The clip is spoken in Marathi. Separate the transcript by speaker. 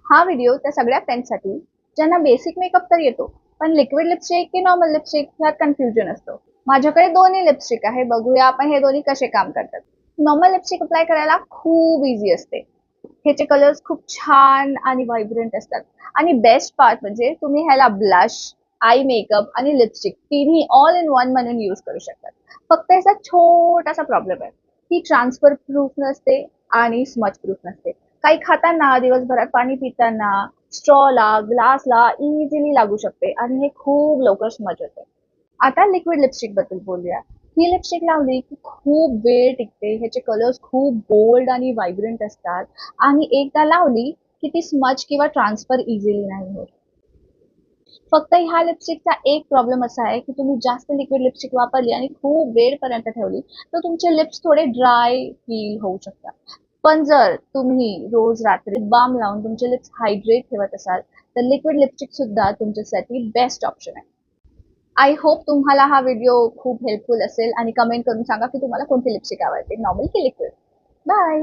Speaker 1: हा व्हिडिओ त्या सगळ्या फ्रेंड्ससाठी ज्यांना बेसिक मेकअप तर येतो, पण लिक्विड लिपस्टिक की नॉर्मल लिपस्टिक ह्यात कन्फ्युजन असतो. माझ्याकडे दोन्ही लिपस्टिक आहे, बघूया आपण हे दोन्ही कसे काम करतात. नॉर्मल लिपस्टिक अप्लाय करायला खूप इझी असते. ह्याचे कलर्स खूप छान आणि व्हायब्रंट असतात. आणि बेस्ट पार्ट म्हणजे तुम्ही ह्याला ब्लश, आय मेकअप आणि लिपस्टिक तिन्ही ऑल इन वन म्हणून यूज करू शकतात. फक्त याचा छोटासा प्रॉब्लेम आहे, ही ट्रान्सफर प्रूफ नसते आणि स्मच प्रूफ नसते. काही खाताना, दिवसभरात पाणी पिताना, स्ट्रॉला, ग्लासला इझिली लागू शकते आणि हे खूप लवकर स्मच होते. आता लिक्विड लिपस्टिक बद्दल बोलूया. ही लिपस्टिक लावली की खूप वेळ टिकते. ह्याचे कलर्स खूप बोल्ड आणि व्हायब्रंट असतात आणि एकदा लावली की ती स्मच किंवा ट्रान्सफर इझिली नाही होत. फक्त ह्या लिपस्टिकचा एक प्रॉब्लेम असा आहे की तुम्ही जास्त लिक्विड लिपस्टिक वापरली आणि खूप वेळपर्यंत ठेवली तर तुमचे लिप्स थोडे ड्राय फील होऊ शकतात. पण जर तुम्ही रोज रात्री बाम लावून तुमचे लिप्स हायड्रेट ठेवत असाल तर लिक्विड लिपस्टिक सुद्धा तुमच्यासाठी बेस्ट ऑप्शन आहे. आय होप तुम्हाला हा व्हिडिओ खूप हेल्पफुल असेल आणि कमेंट करून सांगा की तुम्हाला कोणती लिपस्टिक आवडते, नॉर्मल की लिक्विड. बाय.